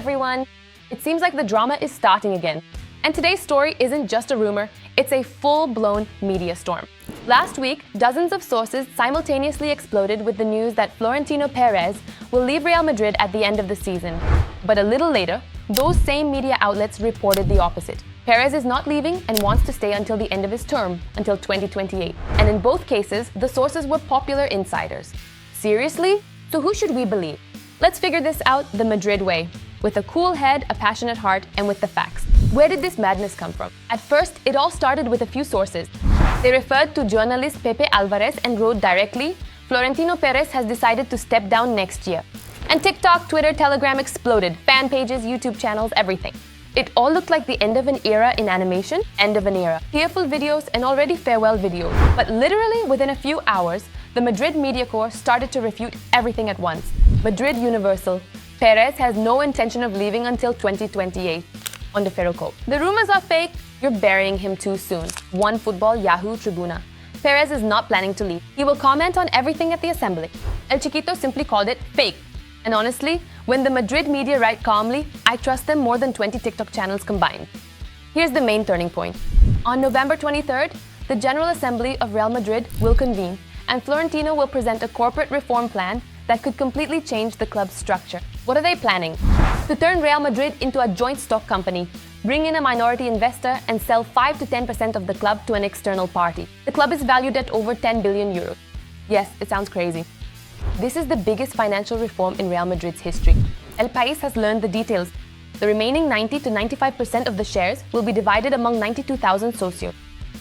everyone! It seems like the drama is starting again. And today's story isn't just a rumor, it's a full-blown media storm. Last week, dozens of sources simultaneously exploded with the news that Florentino Pérez will leave Real Madrid at the end of the season. But a little later, those same media outlets reported the opposite. Perez is not leaving and wants to stay until the end of his term, until 2028. And in both cases, the sources were popular insiders. Seriously? So who should we believe? Let's figure this out the Madrid way, with a cool head, a passionate heart, and with the facts. Where did this madness come from? At first, it all started with a few sources. They referred to journalist Pepe Alvarez and wrote directly, Florentino Pérez has decided to step down next year. And TikTok, Twitter, Telegram exploded. Fan pages, YouTube channels, everything. It all looked like the end of an era in animation, end of an era. Tearful videos and already farewell videos. But literally within a few hours, the Madrid media corps started to refute everything at once. Madrid Universal. Perez has no intention of leaving until 2028. On the Ferroco. The rumors are fake. You're burying him too soon. One Football Yahoo Tribuna. Perez is not planning to leave. He will comment on everything at the assembly. El Chiquito simply called it fake. And honestly, when the Madrid media write calmly, I trust them more than 20 TikTok channels combined. Here's the main turning point. On November 23rd, the General Assembly of Real Madrid will convene, and Florentino will present a corporate reform plan that could completely change the club's structure. What are they planning? To turn Real Madrid into a joint stock company, bring in a minority investor, and sell 5 to 10% of the club to an external party. The club is valued at over 10 billion euros. Yes, it sounds crazy. This is the biggest financial reform in Real Madrid's history. El País has learned the details. The remaining 90 to 95% of the shares will be divided among 92,000 socios.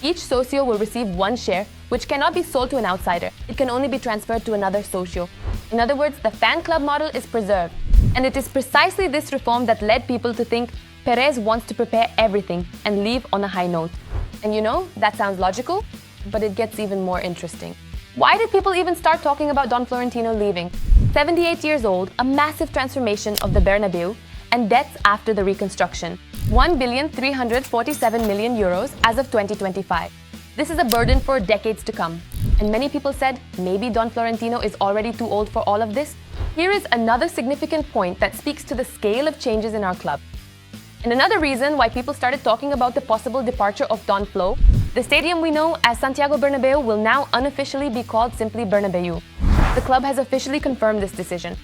Each socio will receive one share, which cannot be sold to an outsider. It can only be transferred to another socio. In other words, the fan club model is preserved. And it is precisely this reform that led people to think Perez wants to prepare everything and leave on a high note. And you know, that sounds logical, but it gets even more interesting. Why did people even start talking about Don Florentino leaving? 78 years old, a massive transformation of the Bernabeu, and debts after the reconstruction. 1,347 million euros as of 2025. This is a burden for decades to come. And many people said, maybe Don Florentino is already too old for all of this. Here is another significant point that speaks to the scale of changes in our club. And another reason why people started talking about the possible departure of Don Flo, the stadium we know as Santiago Bernabeu will now unofficially be called simply Bernabeu. The club has officially confirmed this decision.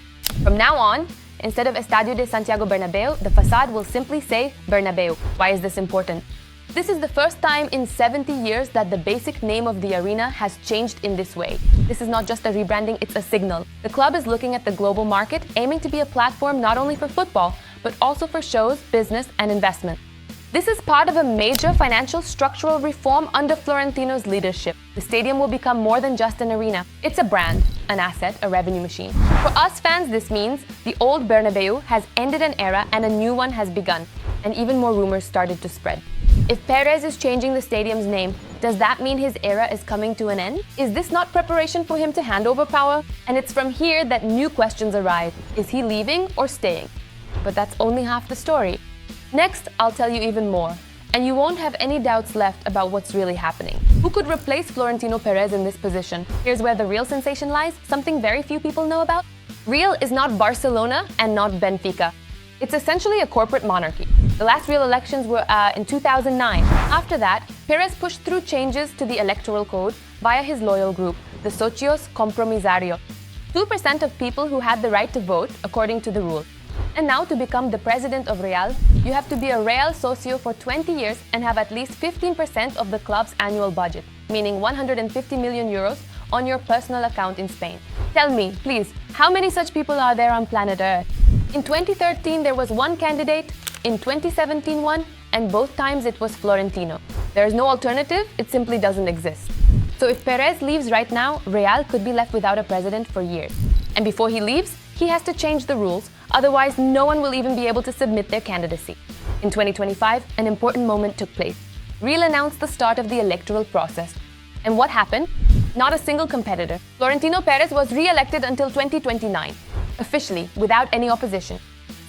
From now on, instead of Estadio de Santiago Bernabeu, the facade will simply say Bernabeu. Why is this important? This is the first time in 70 years that the basic name of the arena has changed in this way. This is not just a rebranding, it's a signal. The club is looking at the global market, aiming to be a platform not only for football, but also for shows, business, and investment. This is part of a major financial structural reform under Florentino's leadership. The stadium will become more than just an arena. It's a brand, an asset, a revenue machine. For us fans, this means the old Bernabeu has ended an era and a new one has begun. And even more rumors started to spread. If Perez is changing the stadium's name, does that mean his era is coming to an end? Is this not preparation for him to hand over power? And it's from here that new questions arise. Is he leaving or staying? But that's only half the story. Next, I'll tell you even more, and you won't have any doubts left about what's really happening. Who could replace Florentino Pérez in this position? Here's where the real sensation lies, something very few people know about. Real is not Barcelona and not Benfica. It's essentially a corporate monarchy. The last real elections were in 2009. After that, Perez pushed through changes to the Electoral code via his loyal group, the Socios Compromisarios. 2% of people who had the right to vote, according to the rule. And now to become the president of Real, you have to be a Real socio for 20 years and have at least 15% of the club's annual budget, meaning 150 million euros on your personal account in Spain. Tell me, please, how many such people are there on planet Earth? In 2013, there was one candidate, in 2017 one, and both times it was Florentino. There is no alternative, it simply doesn't exist. So if Perez leaves right now, Real could be left without a president for years. And before he leaves, he has to change the rules, otherwise no one will even be able to submit their candidacy. In 2025, an important moment took place. Real announced the start of the electoral process. And what happened? Not a single competitor. Florentino Pérez was re-elected until 2029, officially, without any opposition.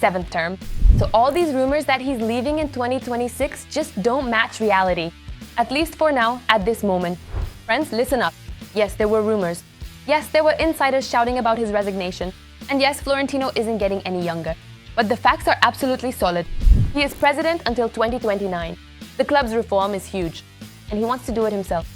7th term. So all these rumors that he's leaving in 2026 just don't match reality. At least for now, at this moment. Friends, listen up. Yes, there were rumors. Yes, there were insiders shouting about his resignation. And yes, Florentino isn't getting any younger. But the facts are absolutely solid. He is president until 2029. The club's reform is huge, and he wants to do it himself.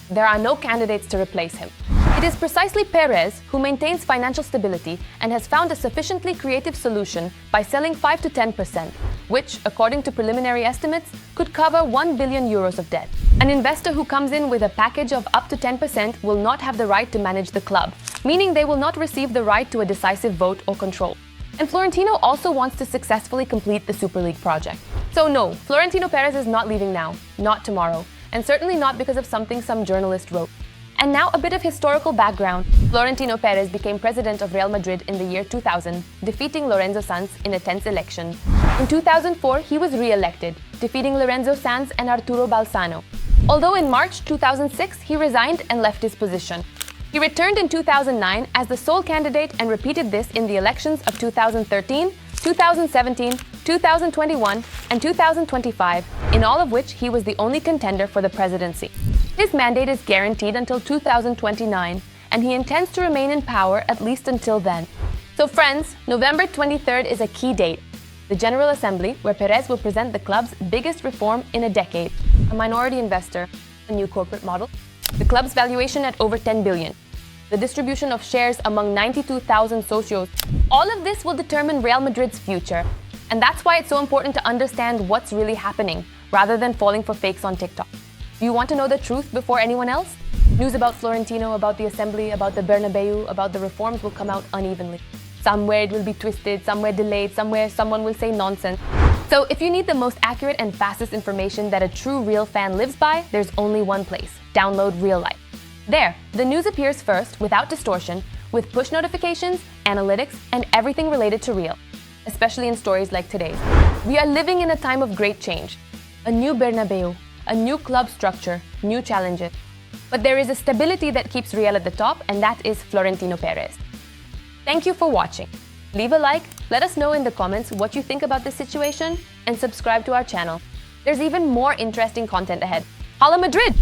There are no candidates to replace him. It is precisely Perez who maintains financial stability and has found a sufficiently creative solution by selling 5 to 10%, which, according to preliminary estimates, could cover 1 billion euros of debt. An investor who comes in with a package of up to 10% will not have the right to manage the club, meaning they will not receive the right to a decisive vote or control. And Florentino also wants to successfully complete the Super League project. So no, Florentino Pérez is not leaving now, not tomorrow, and certainly not because of something some journalist wrote. And now a bit of historical background. Florentino Pérez became president of Real Madrid in the year 2000, defeating Lorenzo Sanz in a tense election. In 2004, he was re-elected, defeating Lorenzo Sanz and Arturo Balsano. Although in March 2006, he resigned and left his position. He returned in 2009 as the sole candidate and repeated this in the elections of 2013, 2017, 2021, and 2025, in all of which he was the only contender for the presidency. His mandate is guaranteed until 2029, and he intends to remain in power at least until then. So friends, November 23rd is a key date. The General Assembly, where Perez will present the club's biggest reform in a decade. A minority investor, a new corporate model, the club's valuation at over 10 billion, the distribution of shares among 92,000 socios. All of this will determine Real Madrid's future. And that's why it's so important to understand what's really happening, rather than falling for fakes on TikTok. Do you want to know the truth before anyone else? News about Florentino, about the Assembly, about the Bernabeu, about the reforms will come out unevenly. Somewhere it will be twisted, somewhere delayed, somewhere someone will say nonsense. So if you need the most accurate and fastest information that a true real fan lives by, there's only one place. Download Real Life. There, the news appears first, without distortion, with push notifications, analytics, and everything related to Real, especially in stories like today's. We are living in a time of great change. A new Bernabeu, a new club structure, new challenges. But there is a stability that keeps Real at the top, and that is Florentino Pérez. Thank you for watching. Leave a like, let us know in the comments what you think about this situation, and subscribe to our channel. There's even more interesting content ahead. Hala Madrid!